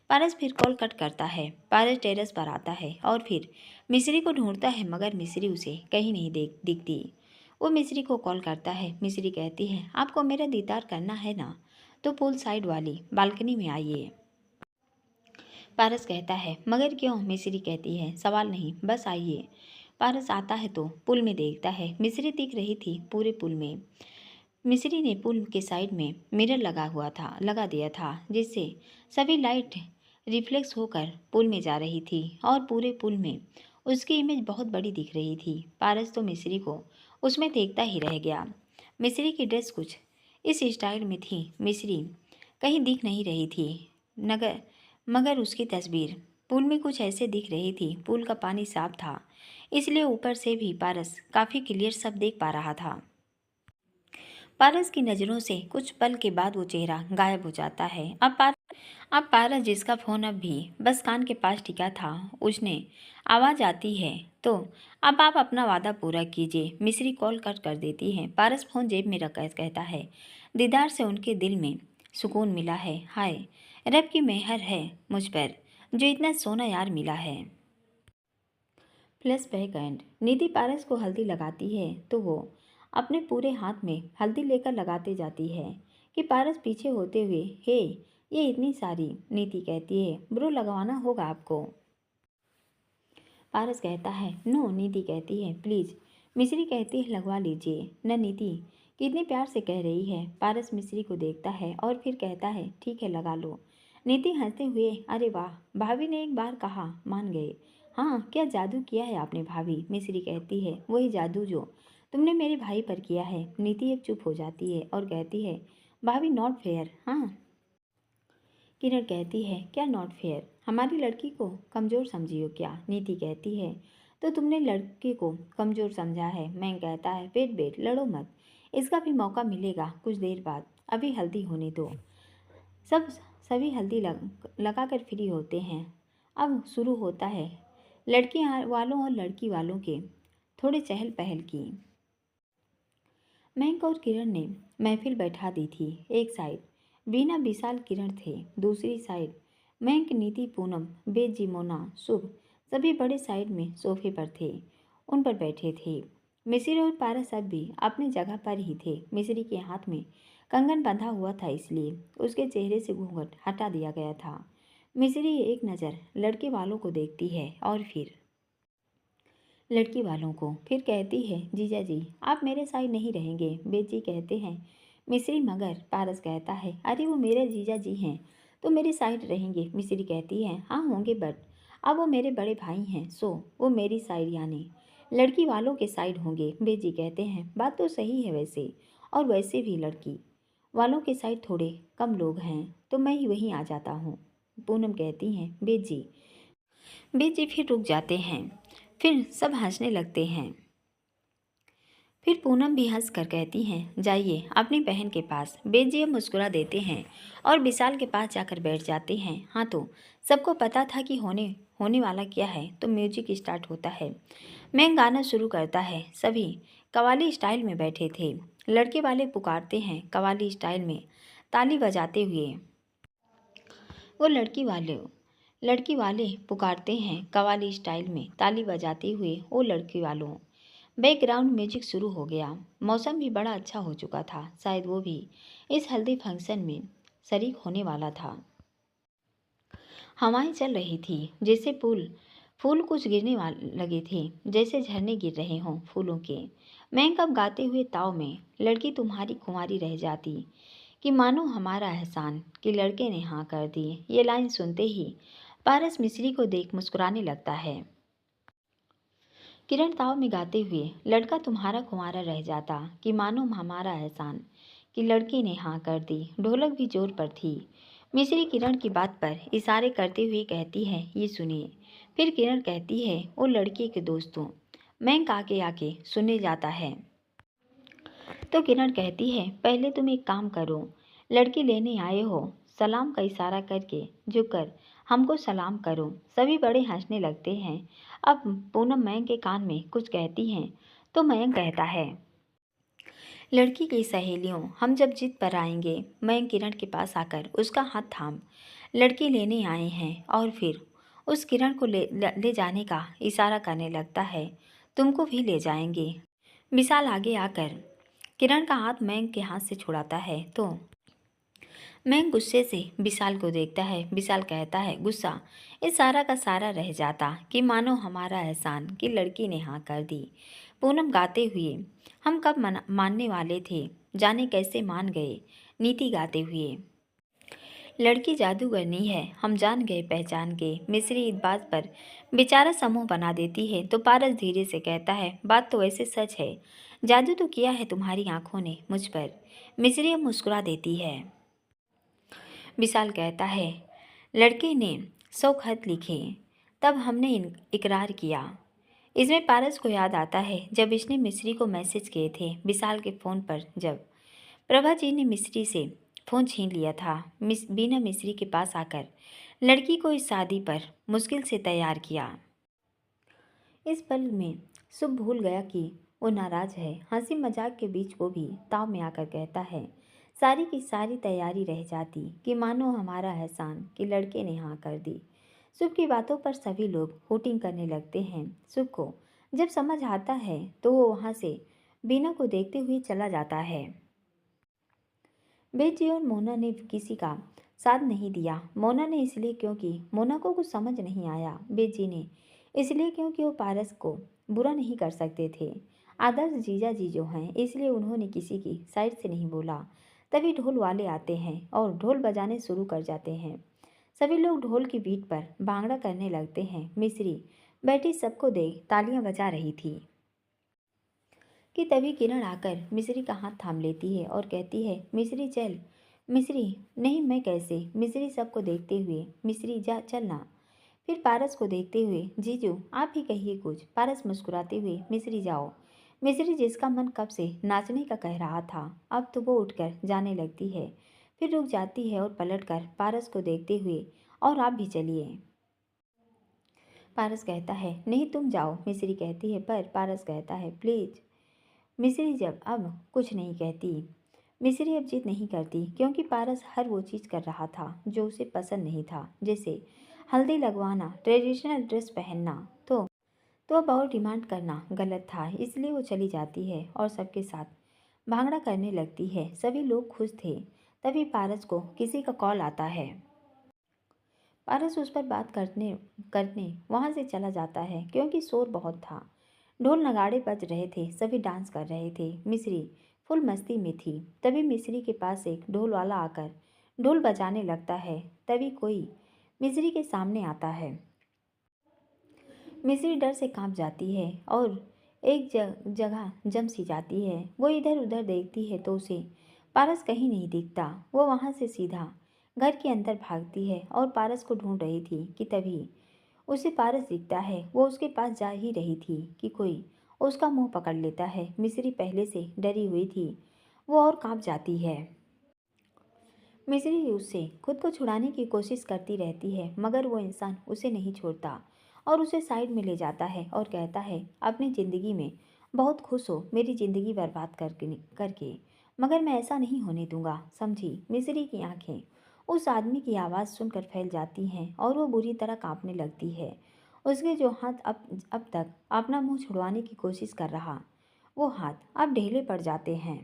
पारस फिर कॉल कट करता है। पारस टेरेस पर आता है और फिर मिस्री को ढूंढता है, मगर मिस्री उसे कहीं नहीं दिखती। वो मिस्री को कॉल करता है। मिस्री कहती है आपको मेरा दीदार करना है ना, तो पूल साइड वाली बालकनी में आइए। पारस कहता है मगर क्यों? मिस्री कहती है सवाल नहीं, बस आइए। पारस आता है तो पुल में देखता है मिस्री दिख रही थी पूरे पुल में। मिस्री ने पुल के साइड में मिरर लगा दिया था, जिससे सभी लाइट रिफ्लेक्स होकर पुल में जा रही थी और पूरे पुल में उसकी इमेज बहुत बड़ी दिख रही थी। पारस तो मिस्री को उसमें देखता ही रह गया। मिस्री की ड्रेस कुछ इस स्टाइल में थी। मिस्री कहीं दिख नहीं रही थी मगर उसकी तस्वीर पुल में कुछ ऐसे दिख रही थी। पुल का पानी साफ था, इसलिए ऊपर से भी पारस काफ़ी क्लियर सब देख पा रहा था। पारस की नज़रों से कुछ पल के बाद वो चेहरा गायब हो जाता है। अब पारस, जिसका फ़ोन अब भी बस कान के पास टिका था, उसने आवाज़ आती है तो अब आप अपना वादा पूरा कीजिए। मिस्री कॉल कट कर देती है। पारस फ़ोन जेब में रख कहता है दीदार से उनके दिल में सुकून मिला है। हाय रब की मेहर है मुझ पर, जो इतना सोना यार मिला है। प्लस बैक एंड निधि पारस को हल्दी लगाती है तो वो अपने पूरे हाथ में हल्दी लेकर लगाते जाती है कि पारस पीछे होते हुए हे ये इतनी सारी। नीति कहती है ब्रो लगवाना होगा आपको। पारस कहता है नो। नीति कहती है प्लीज़। मिस्री कहती है लगवा लीजिए न। नीति कितने प्यार से कह रही है। पारस मिस्री को देखता है और फिर कहता है ठीक है लगा लो। नीति हंसते हुए अरे वाह, भाभी ने एक बार कहा मान गए। हाँ क्या जादू किया है आपने भाभी। मिस्री कहती है वही जादू जो तुमने मेरे भाई पर किया है। नीति अब चुप हो जाती है और कहती है भाभी नॉट फेयर। हाँ किरण कहती है क्या नॉट फेयर? हमारी लड़की को कमज़ोर समझी हो क्या? नीति कहती है तो तुमने लड़की को कमज़ोर समझा है। मैं कहता है वेट वेट लड़ो मत, इसका भी मौका मिलेगा कुछ देर बाद, अभी हल्दी होने दो। सभी हल्दी लगाकर फ्री होते हैं। अब शुरू होता है लड़की वालों और लड़की वालों के थोड़े चहल पहल की। महक और किरण ने महफिल बैठा दी थी। एक साइड बीना विशाल किरण थे, दूसरी साइड महक नीति पूनम बेजी मोना शुभ सभी बड़े साइड में सोफे पर थे, उन पर बैठे थे। मिस्री और पारस अब भी अपनी जगह पर ही थे। मिस्री के हाथ में कंगन बंधा हुआ था, इसलिए उसके चेहरे से घूंघट हटा दिया गया था। मिस्री एक नज़र लड़के वालों को देखती है और फिर लड़की वालों को, फिर कहती है जीजा जी आप मेरे साइड नहीं रहेंगे। बेजी कहते हैं मिस्री मगर। पारस कहता है अरे वो मेरे जीजा जी हैं तो मेरी साइड रहेंगे। मिस्री कहती है हाँ होंगे बट अब वो मेरे बड़े भाई हैं, सो वो मेरी साइड यानी लड़की वालों के साइड होंगे। बेजी कहते हैं बात तो सही है वैसे, और वैसे भी लड़की वालों के साइड थोड़े कम लोग हैं तो मैं ही वहीं आ जाता हूँ। पूनम कहती हैं बेजी फिर रुक जाते हैं, फिर सब हंसने लगते हैं। फिर पूनम भी हंस कर कहती हैं जाइए अपनी बहन के पास। बेजी मुस्कुरा देते हैं और विशाल के पास जाकर बैठ जाते हैं। हाँ तो सबको पता था कि होने वाला क्या है, तो म्यूजिक स्टार्ट होता है। मैं गाना शुरू करता है। सभी कवाली स्टाइल में बैठे थे। लड़के वाले पुकारते हैं कवाली स्टाइल में ताली बजाते हुए। वो लड़की वाले पुकारते हैं कवाली स्टाइल में ताली बजाते हुए। ओ लड़की वालों। बैकग्राउंड म्यूजिक शुरू हो गया। मौसम भी बड़ा अच्छा हो चुका था, शायद वो भी इस हल्दी फंक्शन में शरीक होने वाला था। हवाएं चल रही थी जैसे फूल कुछ गिरने लगे थे, जैसे झरने गिर रहे हों फूलों के। मैं कब गाते हुए ताव में लड़की तुम्हारी कुंवारी रह जाती, कि मानो हमारा एहसान, कि लड़के ने हाँ कर दी। ये लाइन सुनते ही पारस मिस्री को देख मुस्कुराने लगता है। किरण ताव में गाते हुए लड़का तुम्हारा कुंवारा रह जाता, कि मानो हमारा एहसान, कि लड़की ने हाँ कर दी। ढोलक भी जोर पर थी। मिस्री किरण की बात पर इशारे करते हुए कहती है ये सुनिए। फिर किरण कहती है वो लड़की के दोस्तों मैं आके सुनने जाता है। तो किरण कहती है पहले तुम एक काम करो, लड़की लेने आए हो सलाम का इशारा करके झुककर हमको सलाम करो। सभी बड़े हंसने लगते हैं। अब पूनम मयंक के कान में कुछ कहती हैं तो मयंक कहता है, लड़की की सहेलियों, हम जब जिद पर आएंगे। मयंक किरण के पास आकर उसका हाथ थाम लड़की लेने आए हैं और फिर उस किरण को ले जाने का इशारा करने लगता है। तुमको भी ले जाएंगे। विशाल आगे आकर किरण का हाथ मयंक के हाथ से छुड़ाता है तो मयंक गुस्से से विशाल को देखता है। विशाल कहता है, गुस्सा इस सारा का सारा रह जाता कि मानो हमारा एहसान कि लड़की ने हाँ कर दी। पूनम गाते हुए, हम कब मानने वाले थे, जाने कैसे मान गए। नीति गाते हुए, लड़की जादूगरनी है, हम जान गए पहचान के। मिश्री इस बात पर बेचारा समूह बना देती है तो पारस धीरे से कहता है, बात तो ऐसे सच है, जादू तो किया है तुम्हारी आंखों ने मुझ पर। मिश्री अब मुस्कुरा देती है। विशाल कहता है, लड़के ने 100 खत लिखे, तब हमने इकरार किया। इसमें पारस को याद आता है जब इसने मिश्री को मैसेज किए थे विशाल के फ़ोन पर, जब प्रभा जी ने मिश्री से फ़ोन छीन लिया था। बीना मिश्री के पास आकर लड़की को इस शादी पर मुश्किल से तैयार किया। इस पल में शुभ भूल गया कि वो नाराज़ है। हंसी मजाक के बीच वो भी ताव में आकर कहता है, सारी की सारी तैयारी रह जाती कि मानो हमारा एहसान कि लड़के ने हाँ कर दी। शुभ की बातों पर सभी लोग हूटिंग करने लगते हैं। शुभ को जब समझ आता है तो वो वहाँ से बीना को देखते हुए चला जाता है। बेजी और मोना ने किसी का साथ नहीं दिया। मोना ने इसलिए क्योंकि मोना को कुछ समझ नहीं आया। बेजी ने इसलिए क्योंकि वो पारस को बुरा नहीं कर सकते थे। आदर्श जीजा जी जो हैं, इसलिए उन्होंने किसी की साइड से नहीं बोला। तभी ढोल वाले आते हैं और ढोल बजाने शुरू कर जाते हैं। सभी लोग ढोल की बीट पर भांगड़ा करने लगते हैं। मिश्री बैठी सबको देख तालियां बजा रही थी कि तभी किरण आकर मिश्री का हाथ थाम लेती है और कहती है, मिश्री चल। मिश्री, नहीं मैं कैसे। मिश्री सबको देखते हुए, मिश्री जा चलना। फिर पारस को देखते हुए, जीजू आप ही कहिए कुछ। पारस मुस्कुराते हुए, मिश्री जाओ। मिश्री जिसका मन कब से नाचने का कह रहा था, अब तो वो उठकर जाने लगती है। फिर रुक जाती है और पलटकर पारस को देखते हुए, और आप भी चलिए। पारस कहता है, नहीं तुम जाओ। मिश्री कहती है, पर पारस कहता है, प्लीज़। मिश्री जब अब कुछ नहीं कहती। मिश्री अब जिद नहीं करती क्योंकि पारस हर वो चीज़ कर रहा था जो उसे पसंद नहीं था, जैसे हल्दी लगवाना, ट्रेडिशनल ड्रेस पहनना। तो अब और डिमांड करना गलत था, इसलिए वो चली जाती है और सबके साथ भांगड़ा करने लगती है। सभी लोग खुश थे। तभी पारस को किसी का कॉल आता है। पारस उस पर बात करने करने वहाँ से चला जाता है क्योंकि शोर बहुत था। ढोल नगाड़े बज रहे थे, सभी डांस कर रहे थे। मिश्री फुल मस्ती में थी। तभी मिश्री के पास एक ढोल वाला आकर ढोल बजाने लगता है। तभी कोई मिश्री के सामने आता है। मिश्री डर से कांप जाती है और एक जगह जम सी जाती है। वो इधर उधर देखती है तो उसे पारस कहीं नहीं दिखता। वो वहाँ से सीधा घर के अंदर भागती है और पारस को ढूंढ रही थी कि तभी उसे पारस दिखता है। वो उसके पास जा ही रही थी कि कोई उसका मुंह पकड़ लेता है। मिश्री पहले से डरी हुई थी, वो और कांप जाती है। मिश्री उससे खुद को छुड़ाने की कोशिश करती रहती है मगर वो इंसान उसे नहीं छोड़ता और उसे साइड में ले जाता है और कहता है, अपनी ज़िंदगी में बहुत खुश हो मेरी ज़िंदगी बर्बाद करके, मगर मैं ऐसा नहीं होने दूंगा, समझी। मिश्री की आंखें उस आदमी की आवाज़ सुनकर फैल जाती हैं और वो बुरी तरह कांपने लगती है। उसके जो हाथ अब तक अपना मुंह छुड़वाने की कोशिश कर रहा, वो हाथ अब ढीले पड़ जाते हैं।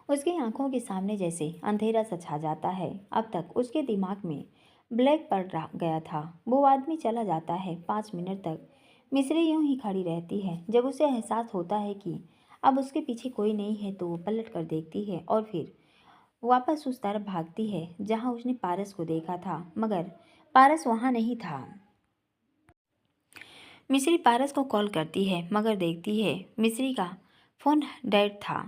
उसकी आंखों के सामने जैसे अंधेरा सा छा जाता है। अब तक उसके दिमाग में ब्लैक पड़ गया था। वो आदमी चला जाता है। 5 मिनट तक मिश्री यूं ही खड़ी रहती है। जब उसे एहसास होता है कि अब उसके पीछे कोई नहीं है तो वो पलट कर देखती है और फिर वापस उस तरफ भागती है जहां उसने पारस को देखा था, मगर पारस वहां नहीं था। मिश्री पारस को कॉल करती है मगर देखती है मिश्री का फ़ोन डेड था।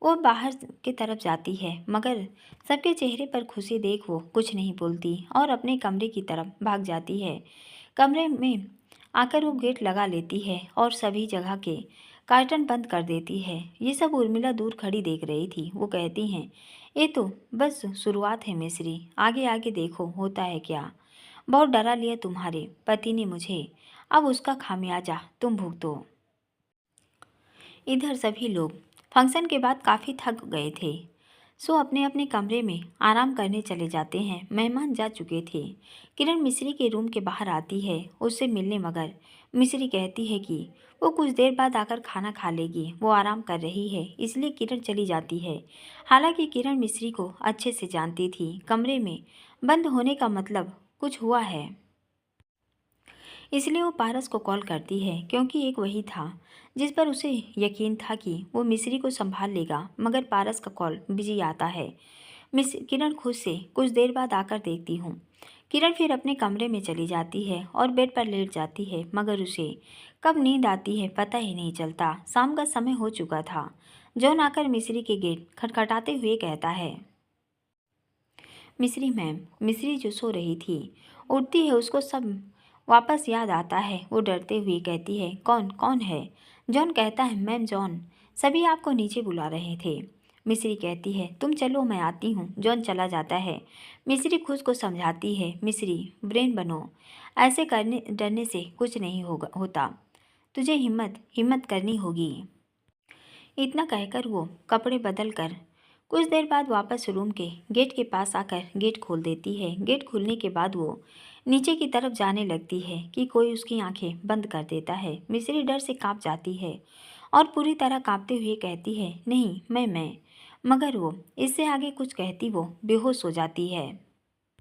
वो बाहर की तरफ जाती है मगर सबके चेहरे पर खुशी देख वो कुछ नहीं बोलती और अपने कमरे की तरफ भाग जाती है। कमरे में आकर वो गेट लगा लेती है और सभी जगह के कार्टन बंद कर देती है। ये सब उर्मिला दूर खड़ी देख रही थी। वो कहती हैं, ये तो बस शुरुआत है मिस्री, आगे आगे देखो होता है क्या। बहुत डरा लिया तुम्हारे पति ने मुझे, अब उसका खामियाजा तुम भुगतो। इधर सभी लोग फंक्शन के बाद काफ़ी थक गए थे, सो अपने अपने कमरे में आराम करने चले जाते हैं। मेहमान जा चुके थे। किरण मिस्री के रूम के बाहर आती है उससे मिलने, मगर मिस्री कहती है कि वो कुछ देर बाद आकर खाना खा लेगी, वो आराम कर रही है, इसलिए किरण चली जाती है। हालांकि किरण मिस्री को अच्छे से जानती थी, कमरे में बंद होने का मतलब कुछ हुआ है, इसलिए वो पारस को कॉल करती है, क्योंकि एक वही था जिस पर उसे यकीन था कि वो मिस्री को संभाल लेगा। मगर पारस का कॉल बिजी आता है। मिस किरण खुद से कुछ देर बाद आकर देखती हूँ। किरण फिर अपने कमरे में चली जाती है और बेड पर लेट जाती है, मगर उसे कब नींद आती है पता ही नहीं चलता। शाम का समय हो चुका था। जॉन आकर मिस्री के गेट खटखटाते हुए कहता है, मिस्री मैम। मिस्री जो सो रही थी उठती है, उसको सब वापस याद आता है। वो डरते हुए कहती है, कौन कौन है? जॉन कहता है, मैम जॉन, सभी आपको नीचे बुला रहे थे। मिस्री कहती है, तुम चलो मैं आती हूँ। जॉन चला जाता है। मिस्री खुद को समझाती है, मिस्री ब्रेन बनो, ऐसे करने डरने से कुछ नहीं होता, तुझे हिम्मत हिम्मत करनी होगी। इतना कहकर वो कपड़े बदल कर कुछ देर बाद वापस रूम के गेट के पास आकर गेट खोल देती है। गेट खुलने के बाद वो नीचे की तरफ जाने लगती है कि कोई उसकी आंखें बंद कर देता है। मिस्री डर से कांप जाती है और पूरी तरह कांपते हुए कहती है, नहीं मैं। मगर वो इससे आगे कुछ कहती वो बेहोश हो जाती है।